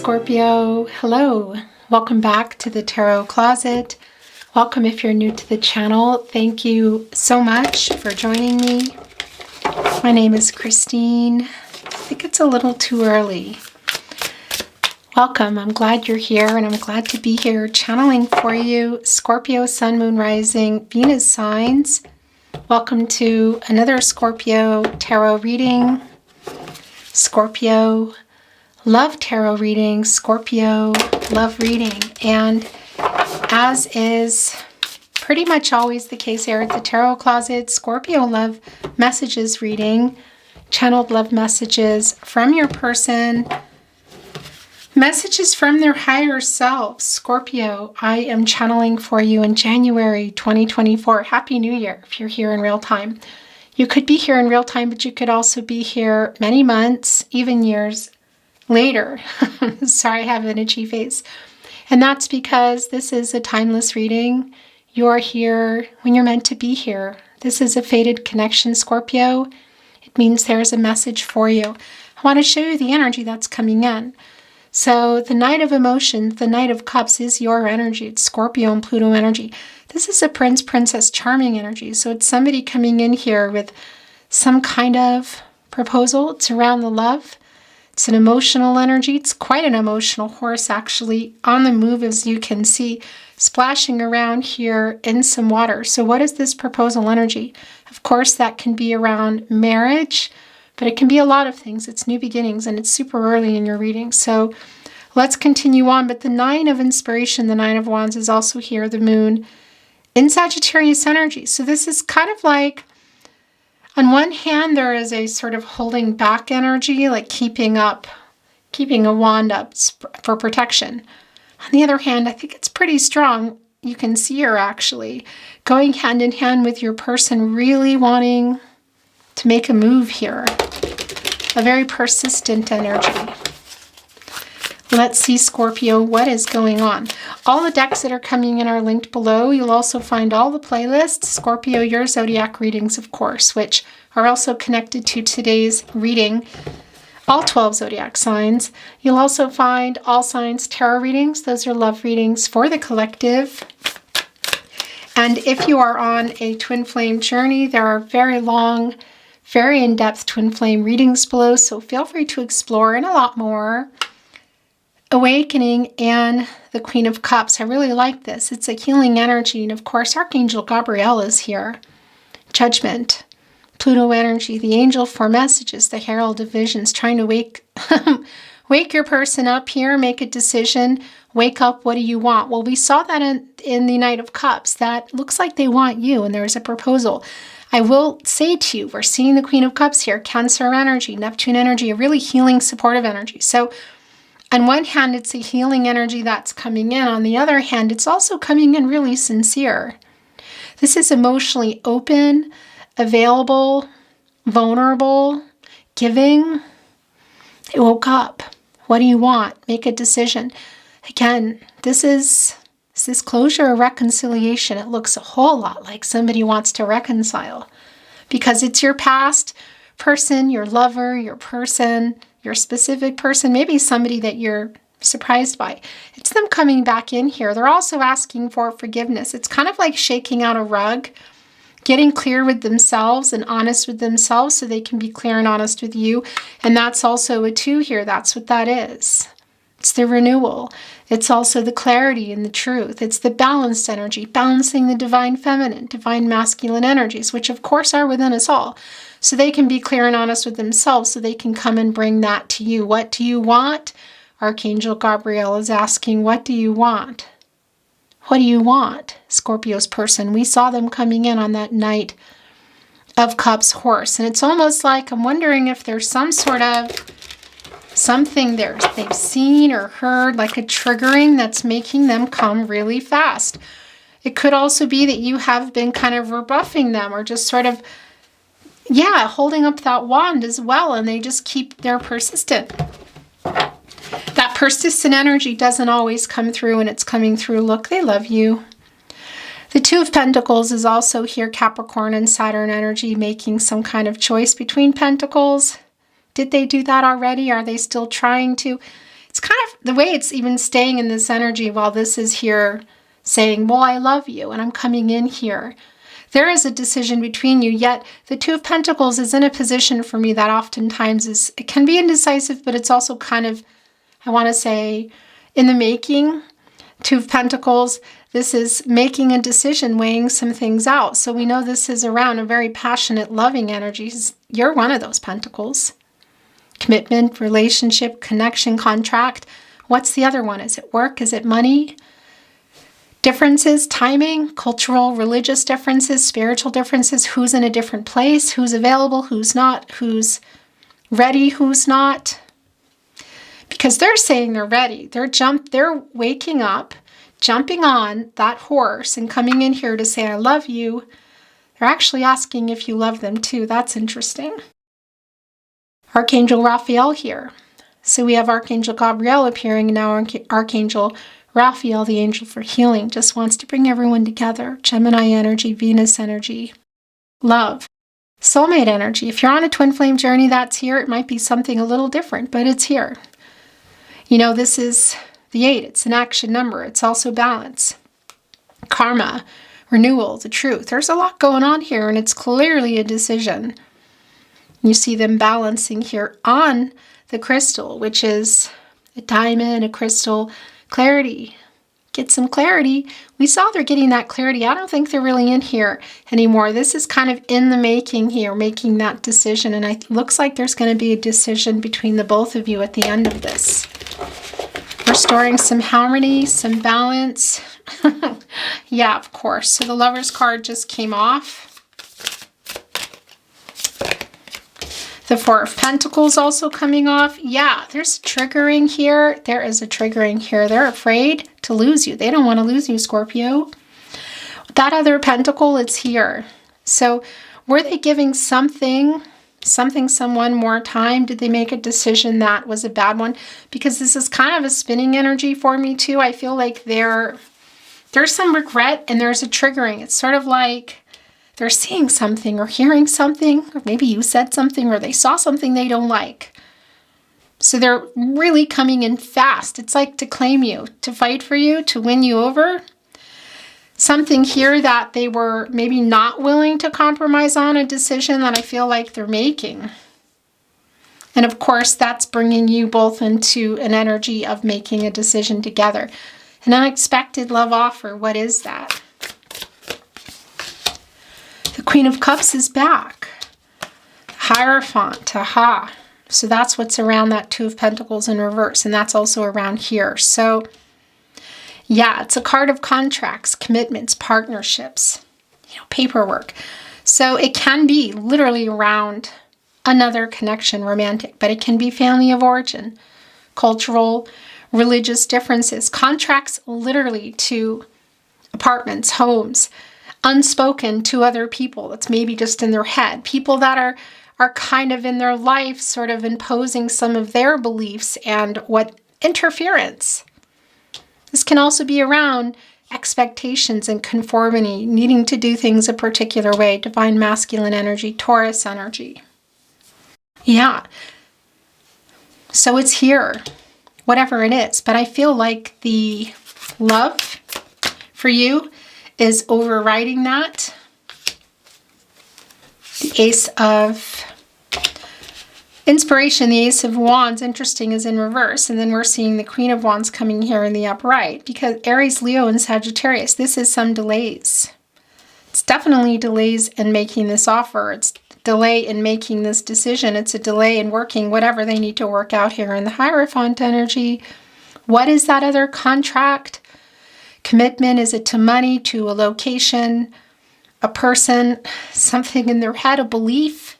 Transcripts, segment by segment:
Scorpio. Hello. Welcome back to the Tarot Closet. Welcome if you're new to the channel. Thank you so much for joining me. My name is Christine. I think it's a little too early. Welcome. I'm glad you're here and I'm glad to be here channeling for you. Scorpio, Sun, Moon, Rising, Venus signs. Welcome to another Scorpio tarot reading. Scorpio love tarot reading, Scorpio love reading, and as is pretty much always the case here at the Tarot Closet, Scorpio love messages reading, channeled love messages from your person, messages from their higher selves. Scorpio, I am channeling for you in January 2024. Happy New Year if you're here in real time. You could be here in real time, but you could also be here many months, even years later. Sorry, I have an itchy face. And that's because this is a timeless reading. You're here when you're meant to be here. This is a fated connection, Scorpio. It means there's a message for you. I want to show you the energy that's coming in. So the Knight of Emotions, the Knight of Cups is your energy. It's Scorpio and Pluto energy. This is a Prince, Princess Charming energy. So it's somebody coming in here with some kind of proposal. It's around the love. It's an emotional energy. It's quite an emotional horse, actually, on the move, as you can see, splashing around here in some water. So what is this proposal energy? Of course, that can be around marriage, but it can be a lot of things. It's new beginnings, and it's super early in your reading. So let's continue on. But the Nine of Inspiration, the Nine of Wands, is also here, the Moon, in Sagittarius energy. So this is kind of like, on one hand, there is a sort of holding back energy, like keeping a wand up for protection. On the other hand, I think it's pretty strong. You can see her actually going hand in hand with your person, really wanting to make a move here. A very persistent energy. Let's see, Scorpio, what is going on? All the decks that are coming in are linked below. You'll also find all the playlists. Scorpio, your zodiac readings, of course, which are also connected to today's reading. All 12 zodiac signs. You'll also find all signs tarot readings. Those are love readings for the collective. And if you are on a twin flame journey, there are very long, very in-depth twin flame readings below. So feel free to explore and a lot more. Awakening and the Queen of Cups. I really like this. It's a healing energy. And of course, Archangel Gabriel is here. Judgment. Pluto energy. The angel for messages. The herald of visions. Trying to wake your person up here. Make a decision. Wake up. What do you want? Well, we saw that in the Knight of Cups. That looks like they want you. And there's a proposal. I will say to you, we're seeing the Queen of Cups here. Cancer energy. Neptune energy. A really healing, supportive energy. So on one hand, it's a healing energy that's coming in. On the other hand, it's also coming in really sincere. This is emotionally open, available, vulnerable, giving. They woke up. What do you want? Make a decision. Again, this is this closure or reconciliation. It looks a whole lot like somebody wants to reconcile because it's your past person, your lover, your person, your specific person, maybe somebody that you're surprised by. It's them coming back in here. They're also asking for forgiveness. It's kind of like shaking out a rug, getting clear with themselves and honest with themselves so they can be clear and honest with you. And that's also a 2 here. That's what that is. It's the renewal. It's also the clarity and the truth. It's the balanced energy, balancing the divine feminine, divine masculine energies, which of course are within us all. So they can be clear and honest with themselves so they can come and bring that to you. What do you want? Archangel Gabriel is asking, what do you want? What do you want? Scorpio's person. We saw them coming in on that Knight of Cups horse. And it's almost like, I'm wondering if there's some sort of something there they've seen or heard, like a triggering that's making them come really fast. It could also be that you have been kind of rebuffing them or just sort of holding up that wand as well, and they're persistent. That persistent energy doesn't always come through, and it's coming through. Look, they love you. The Two of Pentacles is also here, Capricorn and Saturn energy, making some kind of choice between pentacles. Did they do that already? Are they still trying to? It's kind of the way it's even staying in this energy while this is here saying, well, I love you and I'm coming in here. There is a decision between you, yet the Two of Pentacles is in a position for me that oftentimes it can be indecisive, but it's also kind of, I want to say, in the making. Two of Pentacles, this is making a decision, weighing some things out. So we know this is around a very passionate, loving energy. You're one of those Pentacles. Commitment, relationship, connection, contract. What's the other one? Is it work? Is it money? Differences, timing, cultural, religious differences, spiritual differences. Who's in a different place? Who's available? Who's not? Who's ready? Who's not? Because they're saying they're ready. They're waking up, jumping on that horse and coming in here to say, I love you. They're actually asking if you love them too. That's interesting. Archangel Raphael here. So we have Archangel Gabriel appearing, and now Archangel Raphael, the angel for healing, just wants to bring everyone together. Gemini energy, Venus energy, love. Soulmate energy. If you're on a twin flame journey, that's here. It might be something a little different, but it's here. You know, this is the 8. It's an action number. It's also balance, karma, renewal, the truth. There's a lot going on here, and it's clearly a decision. You see them balancing here on the crystal, which is a diamond, a crystal, clarity. Get some clarity. We saw they're getting that clarity. I don't think they're really in here anymore. This is kind of in the making here, making that decision. And it looks like there's going to be a decision between the both of you at the end of this. Restoring some harmony, some balance. Yeah, of course. So the Lover's card just came off. The Four of Pentacles also coming off. Yeah, there's triggering here. There is a triggering here. They're afraid to lose you. They don't want to lose you, Scorpio. That other pentacle, it's here. So were they giving someone more time? Did they make a decision that was a bad one? Because this is kind of a spinning energy for me too. I feel like there's some regret and there's a triggering. It's sort of like they're seeing something or hearing something, or maybe you said something or they saw something they don't like. So they're really coming in fast. It's like to claim you, to fight for you, to win you over. Something here that they were maybe not willing to compromise on, a decision that I feel like they're making. And of course, that's bringing you both into an energy of making a decision together. An unexpected love offer. What is that? The Queen of Cups is back. Hierophant, aha. So that's what's around that Two of Pentacles in reverse, and that's also around here. So yeah, it's a card of contracts, commitments, partnerships, paperwork. So it can be literally around another connection, romantic, but it can be family of origin, cultural, religious differences, contracts literally to apartments, homes, unspoken to other people. That's maybe just in their head. People that are kind of in their life sort of imposing some of their beliefs and what interference. This can also be around expectations and conformity, needing to do things a particular way. Divine masculine energy, Taurus energy. Yeah. So it's here, whatever it is. But I feel like the love for you is overriding that. The Ace of Inspiration, the Ace of Wands, interesting, is in reverse. And then we're seeing the Queen of Wands coming here in the upright. Because Aries, Leo, and Sagittarius, this is some delays. It's definitely delays in making this offer. It's delay in making this decision. It's a delay in working whatever they need to work out here in the Hierophant energy. What is that other contract? Commitment, is it to money, to a location, a person, something in their head, a belief?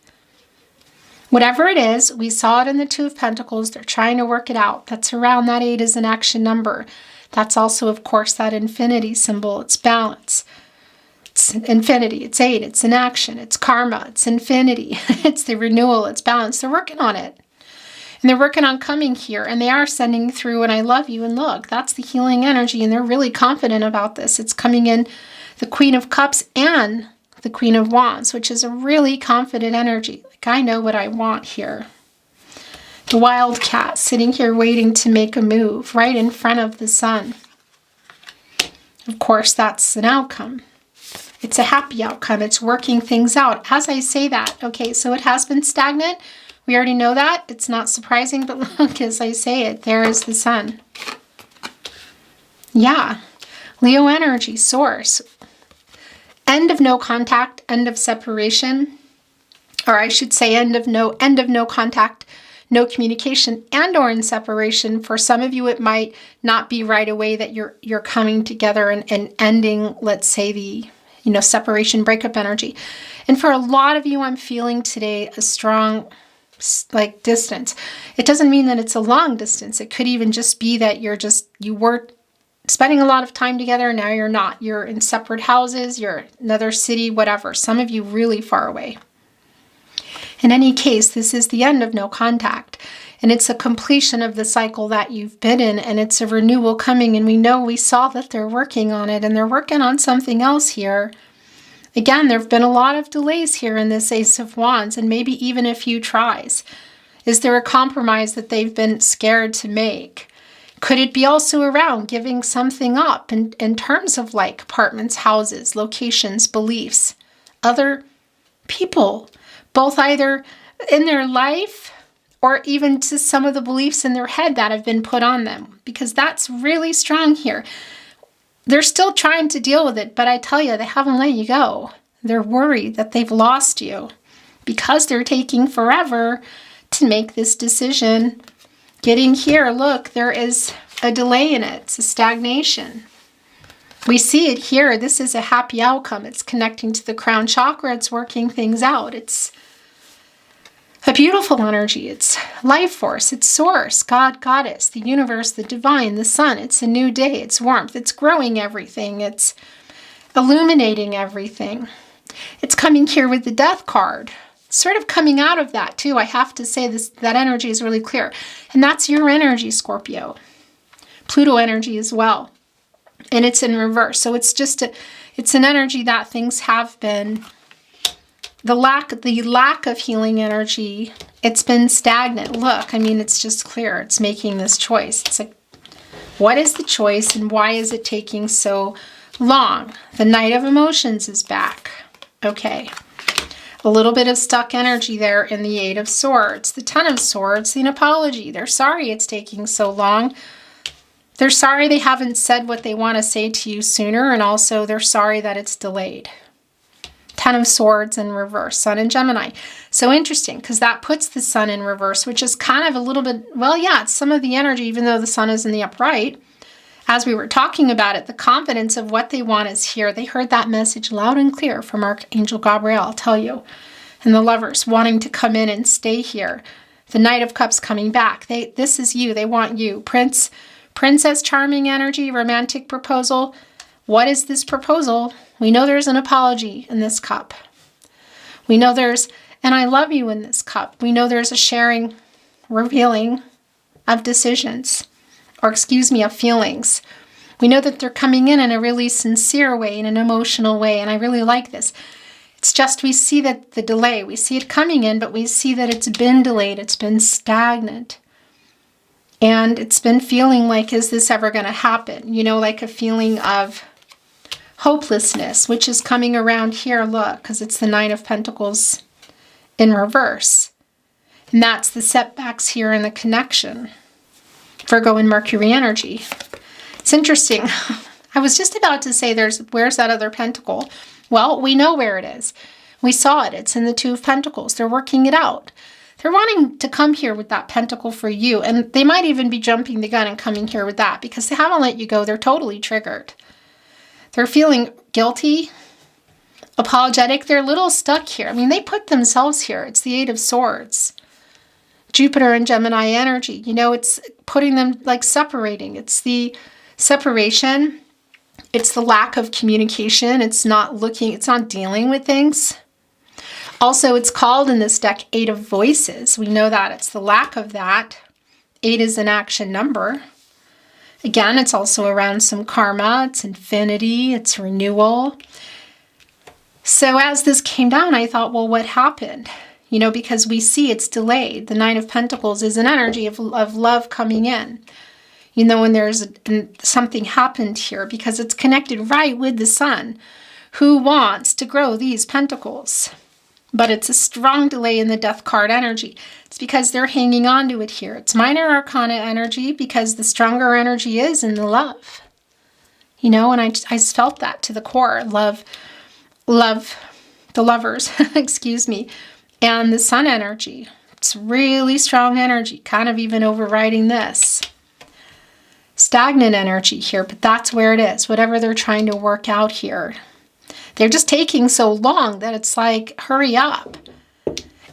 Whatever it is, we saw it in the Two of Pentacles. They're trying to work it out. That's around that 8 is an action number. That's also, of course, that infinity symbol. It's balance. It's infinity. It's 8. It's an action. It's karma. It's infinity. It's the renewal. It's balance. They're working on it. And they're working on coming here, and they are sending through, and I love you, and look, that's the healing energy, and they're really confident about this. It's coming in the Queen of Cups and the Queen of Wands, which is a really confident energy. Like, I know what I want here. The wildcat sitting here waiting to make a move right in front of the sun. Of course, that's an outcome. It's a happy outcome. It's working things out. As I say that, okay, so it has been stagnant. We already know that. It's not surprising, but look, as I say it, there is the sun. Yeah. Leo energy, source. End of no contact, end of separation. Or I should say end of no contact, no communication, and or in separation. For some of you, it might not be right away that you're coming together and ending, let's say, the separation, breakup energy. And for a lot of you, I'm feeling today a strong distance. It doesn't mean that it's a long distance. It could even just be that you were spending a lot of time together. Now you're not. You're in separate houses. You're in another city, whatever. Some of you really far away. In any case, this is the end of no contact, and it's a completion of the cycle that you've been in, and it's a renewal coming, and we saw that they're working on it, and they're working on something else here. Again, there have been a lot of delays here in this Ace of Wands, and maybe even a few tries. Is there a compromise that they've been scared to make? Could it be also around giving something up in terms of like apartments, houses, locations, beliefs, other people? Both either in their life or even to some of the beliefs in their head that have been put on them, because that's really strong here. They're still trying to deal with it, but I tell you, they haven't let you go. They're worried that they've lost you because they're taking forever to make this decision. Getting here, look, there is a delay in it. It's a stagnation. We see it here. This is a happy outcome. It's connecting to the crown chakra. It's working things out. It's a beautiful energy. It's life force. It's source, God, goddess, the universe, the divine, the sun. It's a new day. It's warmth. It's growing everything. It's illuminating everything. It's coming here with the death card. Sort of coming out of that too. I have to say that energy is really clear. And that's your energy, Scorpio. Pluto energy as well. And it's in reverse. So it's it's an energy that things have been, the lack of healing energy, it's been stagnant. Look, I mean, it's just clear. It's making this choice. It's like, what is the choice and why is it taking so long? The Knight of Emotions is back. Okay. A little bit of stuck energy there in the Eight of Swords. The Ten of Swords, an apology. They're sorry it's taking so long. They're sorry they haven't said what they want to say to you sooner, and also they're sorry that it's delayed. Ten of Swords in reverse, Sun in Gemini. So interesting, because that puts the Sun in reverse, which is kind of a little bit, well, yeah, it's some of the energy, even though the Sun is in the upright. As we were talking about it, the confidence of what they want is here. They heard that message loud and clear from Archangel Gabriel, I'll tell you. And the Lovers wanting to come in and stay here. The Knight of Cups coming back. This is you. They want you. Princess Charming energy, romantic proposal. What is this proposal? We know there's an apology in this cup. We know there's an I love you in this cup. We know there's a sharing, revealing of decisions, or excuse me, of feelings. We know that they're coming in a really sincere way, in an emotional way, and I really like this. It's just we see that the delay, we see it coming in, but we see that it's been delayed, it's been stagnant. And it's been feeling like, is this ever going to happen? You know, like a feeling of hopelessness, which is coming around here, look, because it's the Nine of Pentacles in reverse. And that's the setbacks here in the connection. Virgo and Mercury energy. It's interesting. I was just about to say where's that other pentacle? Well, we know where it is. We saw it. It's in the Two of Pentacles. They're working it out. They're wanting to come here with that pentacle for you. And they might even be jumping the gun and coming here with that because they haven't let you go. They're totally triggered. They're feeling guilty, apologetic. They're a little stuck here. I mean, they put themselves here. It's the Eight of Swords. Jupiter and Gemini energy. You know, it's putting them like separating. It's the separation. It's the lack of communication. It's not dealing with things. Also, it's called in this deck Eight of Voices. We know that it's the lack of that. 8 is an action number. Again, it's also around some karma. It's infinity. It's renewal. So as this came down, I thought, well, what happened? you know, because we see it's delayed. The Nine of Pentacles is an energy of love coming in. You know, when there's something happened here, because it's connected right with the Sun, who wants to grow these pentacles. But it's a strong delay in the Death card energy. It's because they're hanging on to it here. It's minor arcana energy because the stronger energy is in the love. You know, and I just felt that to the core. Love, the lovers, excuse me, and the Sun energy. It's really strong energy, kind of even overriding this. Stagnant energy here, but that's where it is. Whatever they're trying to work out here. They're just taking so long that it's like, hurry up.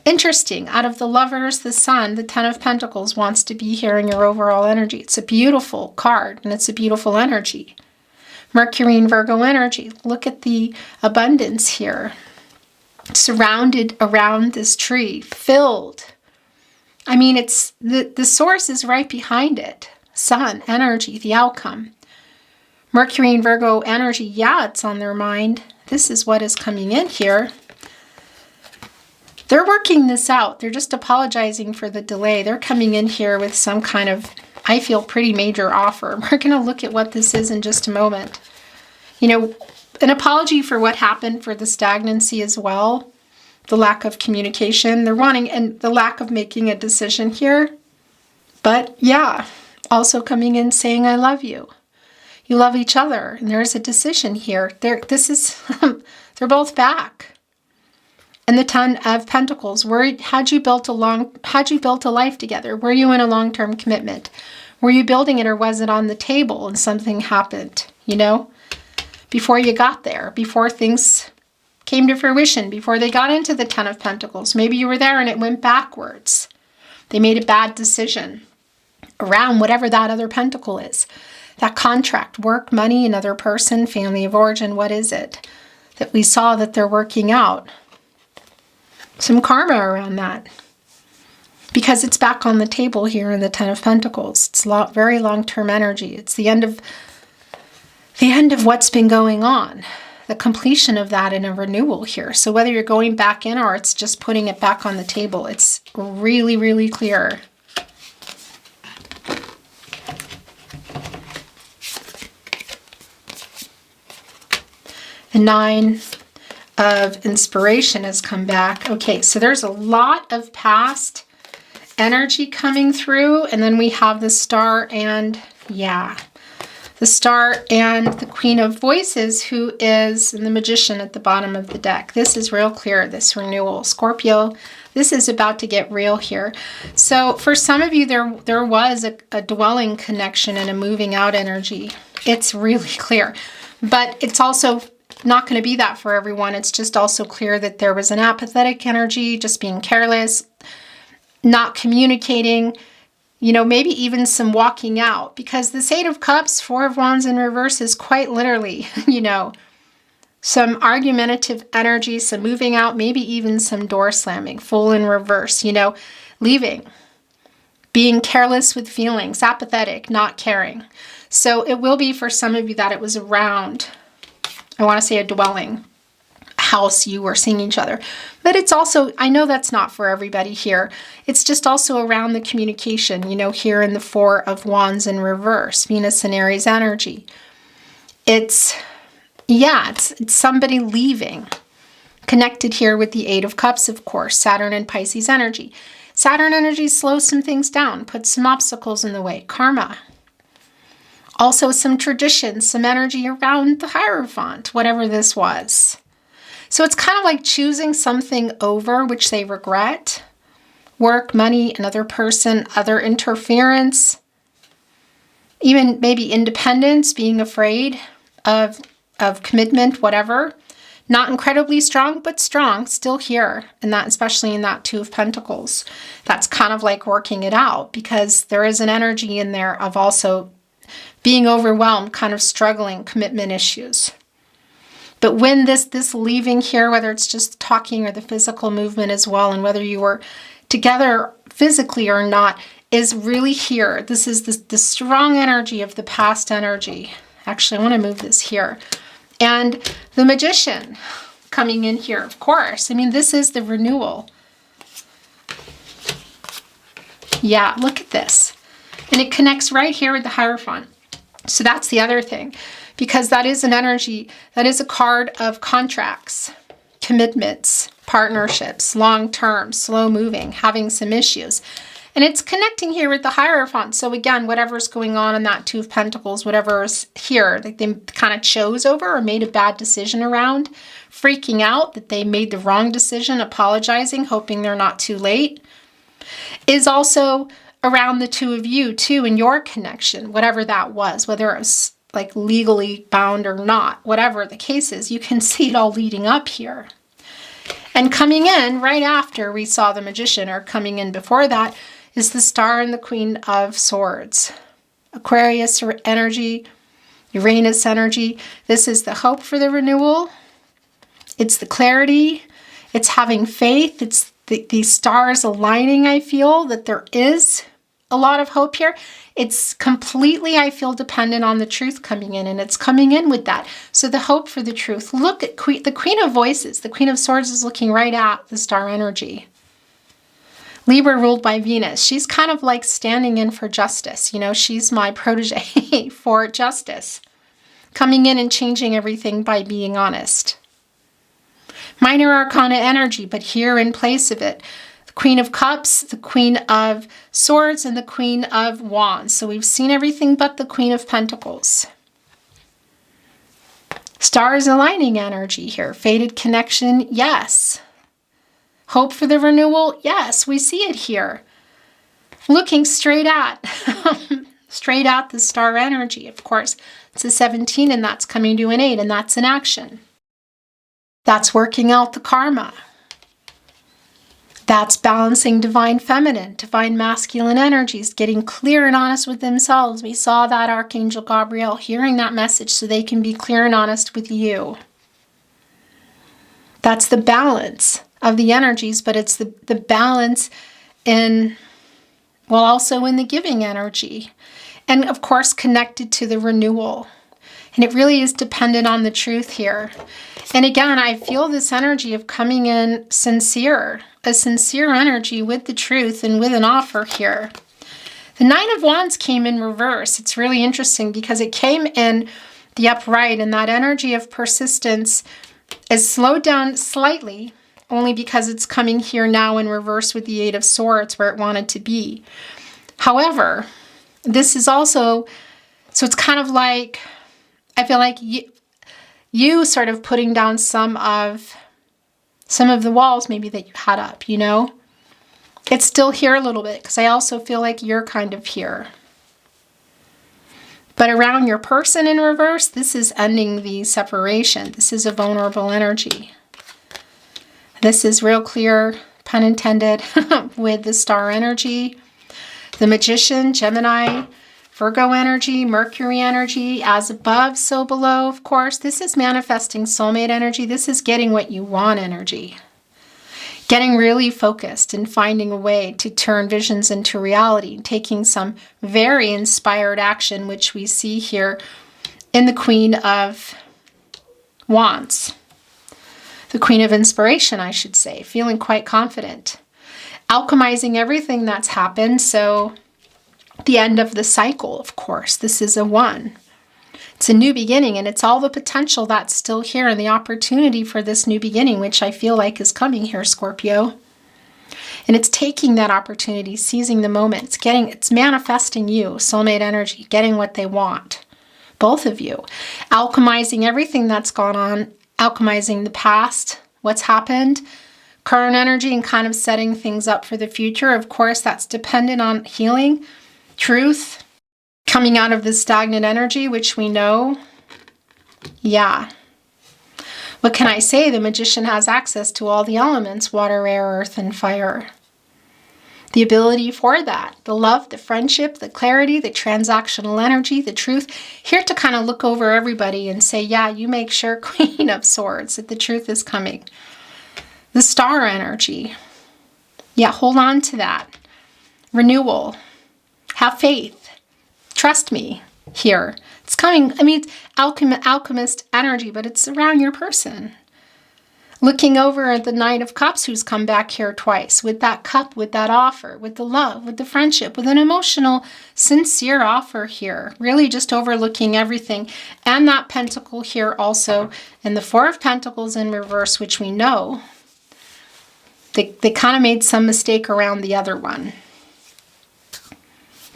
Interesting. Out of the lovers, the Sun, the Ten of Pentacles wants to be here in your overall energy. It's a beautiful card and it's a beautiful energy. Mercury and Virgo energy. Look at the abundance here. Surrounded around this tree, filled. I mean, it's the source is right behind it. Sun energy, the outcome. Mercury and Virgo energy, yeah, it's on their mind. This is what is coming in here. They're working this out. They're just apologizing for the delay. They're coming in here with some kind of, I feel, pretty major offer. We're going to look at what this is in just a moment. You know, an apology for what happened, for the stagnancy as well. The lack of communication. They're wanting, and the lack of making a decision here. But yeah, also coming in saying, I love you. You love each other, and there's a decision here. They're both back. And the Ten of Pentacles. Had you built a life together? Were you in a long-term commitment? Were you building it, or was it on the table and something happened? You know, before you got there, before things came to fruition, before they got into the Ten of Pentacles. Maybe you were there and it went backwards. They made a bad decision around whatever that other pentacle is. That contract, work, money, another person, family of origin, what is it that we saw that they're working out? Some karma around that. Because it's back on the table here in the Ten of Pentacles. It's very long-term energy. It's the end of what's been going on. The completion of that in a renewal here. So whether you're going back in or it's just putting it back on the table, it's really, really clear. The Nine of Inspiration has come back. Okay, so there's a lot of past energy coming through, and then we have the Star and, yeah, the Star and the Queen of Voices, who is and the Magician at the bottom of the deck. This is real clear, this renewal. Scorpio, this is about to get real here. So for some of you, there was a dwelling connection and a moving out energy. It's really clear, but it's also not going to be that for everyone. It's just also clear that there was an apathetic energy, just being careless, not communicating, you know, maybe even some walking out, because this Eight of Cups, Four of Wands in reverse is quite literally, you know, some argumentative energy, some moving out, maybe even some door slamming, full in reverse, you know, leaving, being careless with feelings, apathetic, not caring. So it will be for some of you that it was around, I want to say a dwelling, house you were seeing each other. But it's also, I know that's not for everybody here. It's just also around the communication, you know, here in the Four of Wands in reverse, Venus and Aries energy. It's somebody leaving. Connected here with the Eight of Cups, of course, Saturn and Pisces energy. Saturn energy slows some things down, puts some obstacles in the way, karma. Also some traditions, some energy around the Hierophant, whatever this was. So it's kind of like choosing something over which they regret. Work, money, another person, other interference. Even maybe independence, being afraid of commitment, whatever. Not incredibly strong, but strong, still here. And that, especially in that Two of Pentacles. That's kind of like working it out, because there is an energy in there of also being overwhelmed, kind of struggling, commitment issues. But when this leaving here, whether it's just talking or the physical movement as well, and whether you were together physically or not, is really here. This is the strong energy of the past energy. Actually, I want to move this here. And the Magician coming in here, of course. I mean, this is the renewal. Yeah, look at this. And it connects right here with the Hierophant. So that's the other thing, because that is an energy, that is a card of contracts, commitments, partnerships, long-term, slow-moving, having some issues. And it's connecting here with the Hierophant. So again, whatever's going on in that Two of Pentacles, whatever's here, like they kind of chose over or made a bad decision around, freaking out that they made the wrong decision, apologizing, hoping they're not too late, is also around the two of you too, in your connection, whatever that was, whether it was like legally bound or not, whatever the case is, you can see it all leading up here. And coming in right after we saw the Magician, or coming in before that, is the Star and the Queen of Swords. Aquarius energy, Uranus energy. This is the hope for the renewal. It's the clarity. It's having faith. It's the stars aligning. I feel that there is a lot of hope here. It's completely, I feel, dependent on the truth coming in, and it's coming in with that. So the hope for the truth. Look at the Queen of Voices. The Queen of Swords is looking right at the star energy. Libra ruled by Venus. She's kind of like standing in for justice. You know, she's my protege for justice. Coming in and changing everything by being honest. Minor Arcana energy, but here in place of it, the Queen of Cups, the Queen of Swords, and the Queen of Wands. So we've seen everything but the Queen of Pentacles. Stars aligning energy here. Fated connection, yes. Hope for the renewal, yes. We see it here. Looking straight at, straight at the star energy. Of course, it's a 17 and that's coming to an 8 and that's an action. That's working out the karma. That's balancing divine feminine, divine masculine energies, getting clear and honest with themselves. We saw that Archangel Gabriel hearing that message so they can be clear and honest with you. That's the balance of the energies, but it's the balance in, well, also in the giving energy. And of course, connected to the renewal. And it really is dependent on the truth here. And again, I feel this energy of coming in sincere, a sincere energy with the truth and with an offer here. The Nine of Wands came in reverse. It's really interesting because it came in the upright, and that energy of persistence is slowed down slightly, only because it's coming here now in reverse with the Eight of Swords where it wanted to be. However, this is also, so it's kind of like, I feel like you sort of putting down some of the walls maybe that you had up, you know? It's still here a little bit because I also feel like you're kind of here. But around your person in reverse, this is ending the separation. This is a vulnerable energy. This is real clear, pun intended, with the star energy, the Magician, Gemini, Virgo energy, Mercury energy, as above, so below, of course. This is manifesting soulmate energy. This is getting what you want energy. Getting really focused and finding a way to turn visions into reality, taking some very inspired action, which we see here in the Queen of Wands. The Queen of Inspiration, I should say, feeling quite confident. Alchemizing everything that's happened, so the end of the cycle, of course. This is a 1. It's a new beginning, and it's all the potential that's still here and the opportunity for this new beginning, which I feel like is coming here, Scorpio. And it's taking that opportunity, seizing the moment. It's manifesting you, soulmate energy, getting what they want. Both of you. Alchemizing everything that's gone on, alchemizing the past, what's happened, current energy, and kind of setting things up for the future. Of course, that's dependent on healing, truth, coming out of the stagnant energy, which we know. Yeah. What can I say? The Magician has access to all the elements, water, air, earth, and fire. The ability for that, the love, the friendship, the clarity, the transactional energy, the truth. Here to kind of look over everybody and say, yeah, you make sure, Queen of Swords, that the truth is coming. The star energy. Yeah, hold on to that. Renewal. Have faith. Trust me here. It's coming. I mean, it's alchemist energy, but it's around your person. Looking over at the Knight of Cups who's come back here twice with that cup, with that offer, with the love, with the friendship, with an emotional, sincere offer here. Really just overlooking everything. And that Pentacle here also. And the Four of Pentacles in reverse, which we know they kind of made some mistake around the other one.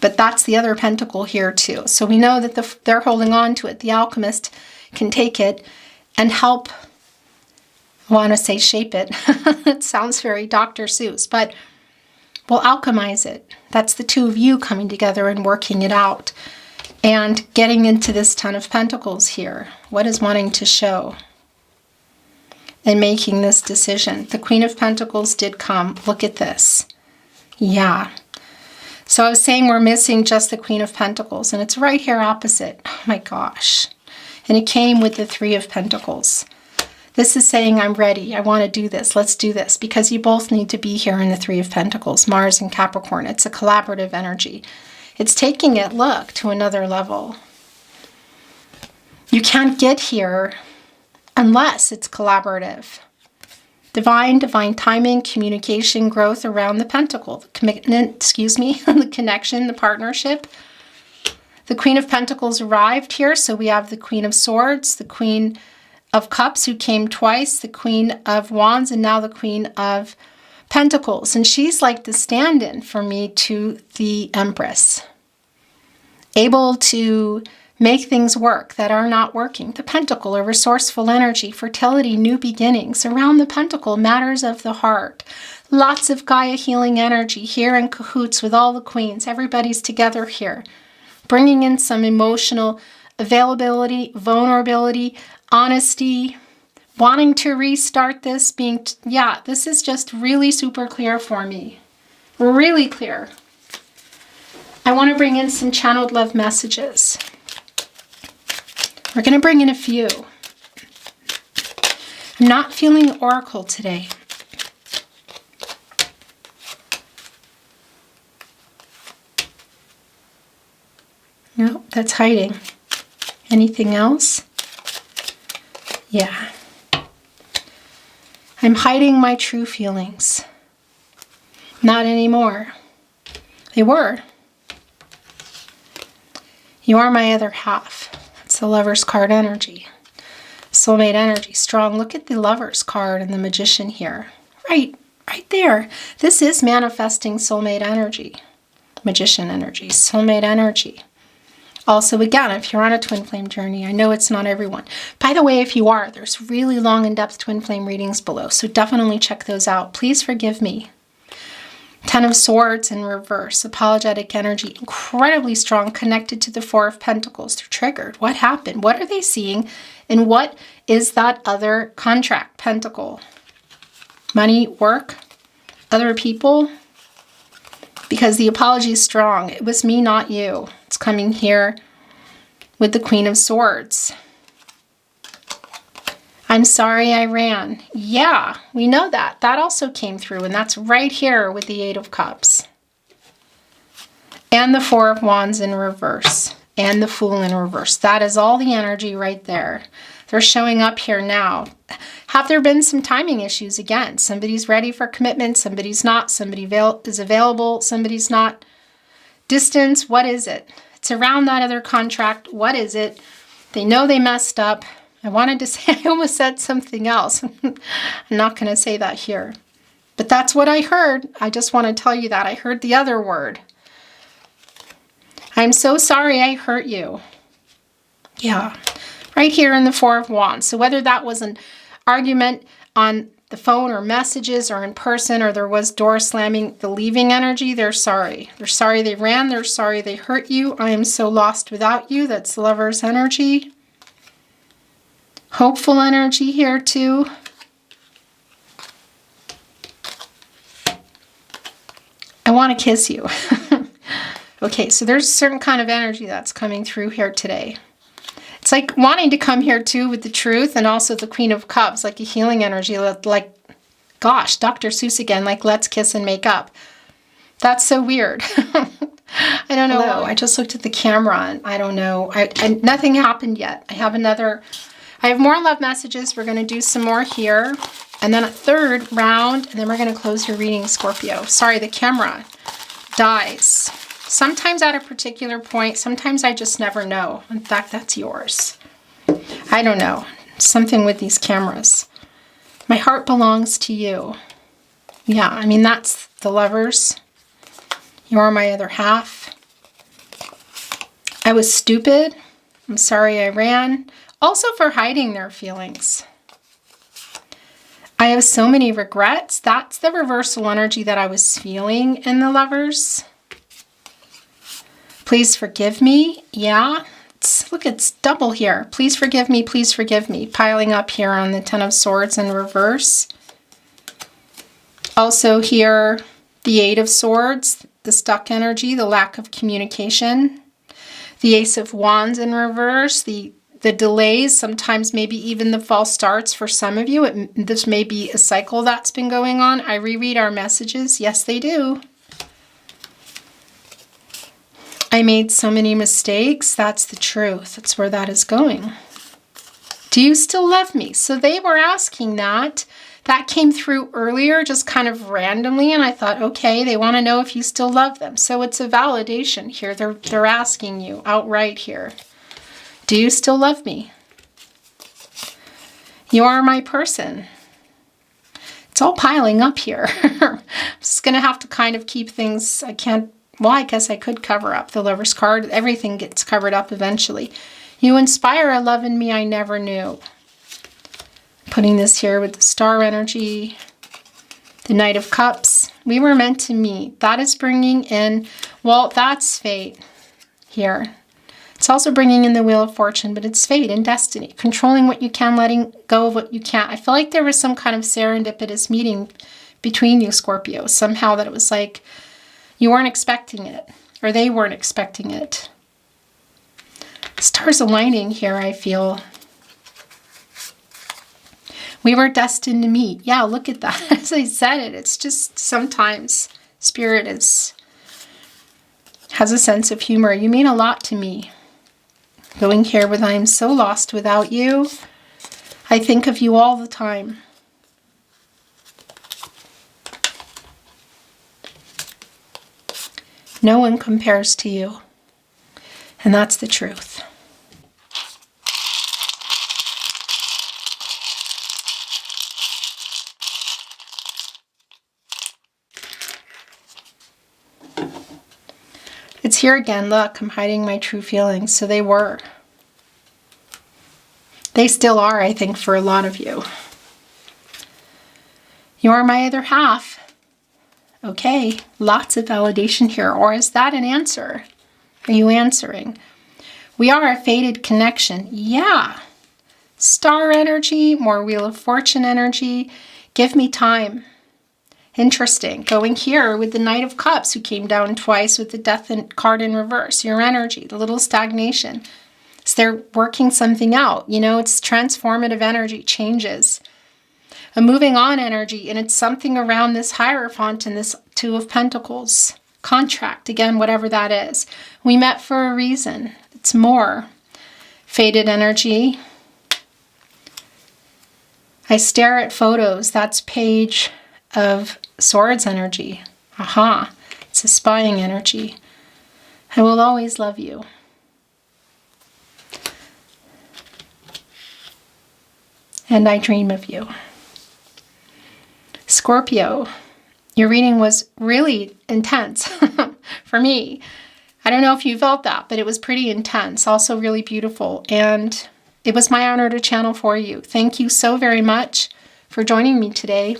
But that's the other Pentacle here too. So we know that they're holding on to it. The Alchemist can take it and help, I want to say shape it. It sounds very Dr. Seuss, but we'll alchemize it. That's the two of you coming together and working it out. And getting into this Ten of Pentacles here. What is wanting to show? And making this decision. The Queen of Pentacles did come. Look at this. Yeah. So I was saying we're missing just the Queen of Pentacles, and it's right here opposite. Oh my gosh. And it came with the Three of Pentacles. This is saying, I'm ready. I want to do this. Let's do this. Because you both need to be here in the Three of Pentacles, Mars and Capricorn. It's a collaborative energy. It's taking it, look, to another level. You can't get here unless it's collaborative. Divine timing, communication, growth around the pentacle. The commitment, the connection, the partnership. The Queen of Pentacles arrived here, so we have the Queen of Swords, the Queen of Cups who came twice, the Queen of Wands, and now the Queen of Pentacles. And she's like the stand-in for me to the Empress. Able to make things work that are not working. The Pentacle, a resourceful energy, fertility, new beginnings. Around the Pentacle, matters of the heart. Lots of Gaia healing energy here in cahoots with all the queens. Everybody's together here. Bringing in some emotional availability, vulnerability, honesty, wanting to restart this, this is just really super clear for me. Really clear. I want to bring in some channeled love messages. We're going to bring in a few. I'm not feeling oracle today. No, that's hiding. Anything else? Yeah. I'm hiding my true feelings. Not anymore. They were. You are my other half. It's the Lover's card energy. Soulmate energy, strong. Look at the Lover's card and the Magician here. Right there. This is manifesting soulmate energy. Magician energy, soulmate energy. Also, again, if you're on a twin flame journey, I know it's not everyone. By the way, if you are, there's really long in-depth twin flame readings below, so definitely check those out. Please forgive me. Ten of Swords in reverse, apologetic energy, incredibly strong, connected to the Four of Pentacles. They're triggered. What happened? What are they seeing? And what is that other contract, Pentacle? Money, work, other people? Because the apology is strong. It was me, not you. It's coming here with the Queen of Swords. I'm sorry I ran. Yeah, we know that. That also came through, and that's right here with the Eight of Cups. And the Four of Wands in reverse. And the Fool in reverse. That is all the energy right there. They're showing up here now. Have there been some timing issues again? Somebody's ready for commitment, somebody's not. Somebody is available, somebody's not. Distance, what is it? It's around that other contract. What is it? They know they messed up. I wanted to say, I almost said something else. I'm not going to say that here. But that's what I heard. I just want to tell you that. I heard the other word. I'm so sorry I hurt you. Yeah. Right here in the Four of Wands. So whether that was an argument on the phone or messages or in person, or there was door slamming, the leaving energy, they're sorry. They're sorry they ran. They're sorry they hurt you. I am so lost without you. That's the Lover's energy. Hopeful energy here too. I want to kiss you. Okay, so there's a certain kind of energy that's coming through here today. It's like wanting to come here too with the truth, and also the Queen of Cups, like a healing energy, like, gosh, Dr. Seuss again, like let's kiss and make up. That's so weird. I don't know. Hello. I just looked at the camera and I don't know. Nothing happened yet. I have another I have more love messages. We're going to do some more here. And then a third round, and then we're going to close your reading, Scorpio. Sorry, the camera dies. Sometimes at a particular point, sometimes I just never know. In fact, that's yours. I don't know. Something with these cameras. My heart belongs to you. Yeah, I mean, that's the Lovers. You are my other half. I was stupid. I'm sorry I ran. Also for hiding their feelings. I have so many regrets. That's the reversal energy that I was feeling in the Lovers. Please forgive me. Yeah. Look, it's double here. Please forgive me. Please forgive me. Piling up here on the Ten of Swords in reverse. Also here, the Eight of Swords, the stuck energy, the lack of communication. The Ace of Wands in reverse, the delays, sometimes maybe even the false starts for some of you. This may be a cycle that's been going on. I reread our messages. Yes, they do. I made so many mistakes. That's the truth. That's where that is going. Do you still love me? So they were asking that. That came through earlier, just kind of randomly, and I thought, okay, they want to know if you still love them. So it's a validation here. They're asking you outright here. Do you still love me? You are my person. It's all piling up here. I'm just going to have to kind of keep things, I guess I could cover up the Lover's card. Everything gets covered up eventually. You inspire a love in me I never knew. Putting this here with the Star energy, the Knight of Cups. We were meant to meet. That is bringing in, well, that's fate here. It's also bringing in the Wheel of Fortune, but it's fate and destiny. Controlling what you can, letting go of what you can't. I feel like there was some kind of serendipitous meeting between you, Scorpio. Somehow that it was like you weren't expecting it, or they weren't expecting it. Stars aligning here, I feel. We were destined to meet. Yeah, look at that. As I said it, it's just sometimes Spirit has a sense of humor. You mean a lot to me. Going here with I am so lost without you. I think of you all the time. No one compares to you. And that's the truth. It's here again. Look, I'm hiding my true feelings. So they were. They still are, I think, for a lot of you. You are my other half. Okay, lots of validation here. Or is that an answer? Are you answering? We are a fated connection. Yeah. Star energy, more Wheel of Fortune energy. Give me time. Interesting. Going here with the Knight of Cups, who came down twice with the Death card in reverse. Your energy, the little stagnation. So they're working something out. You know, it's transformative energy, changes. A moving on energy, and it's something around this Hierophant and this Two of Pentacles. Contract, again, whatever that is. We met for a reason. It's more. Fated energy. I stare at photos. That's Page of Swords energy. Aha. It's a spying energy. I will always love you. And I dream of you. Scorpio, your reading was really intense for me. I don't know if you felt that, but it was pretty intense, also really beautiful. And it was my honor to channel for you. Thank you so very much for joining me today.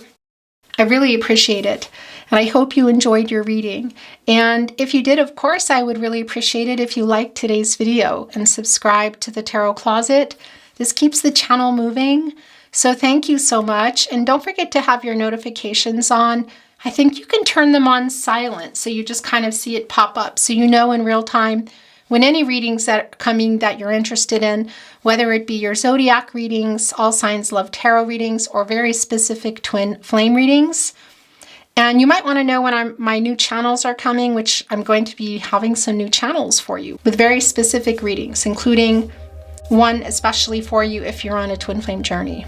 I really appreciate it. And I hope you enjoyed your reading. And if you did, of course, I would really appreciate it if you liked today's video and subscribe to the Tarot Closet. This keeps the channel moving. So thank you so much. And don't forget to have your notifications on. I think you can turn them on silent, so you just kind of see it pop up. So you know in real time when any readings that are coming that you're interested in, whether it be your zodiac readings, all signs love tarot readings, or very specific twin flame readings. And you might want to know when my new channels are coming, which I'm going to be having some new channels for you with very specific readings, including one especially for you if you're on a twin flame journey.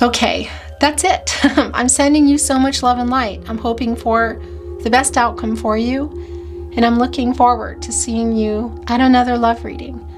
Okay, that's it. I'm sending you so much love and light. I'm hoping for the best outcome for you, and I'm looking forward to seeing you at another love reading.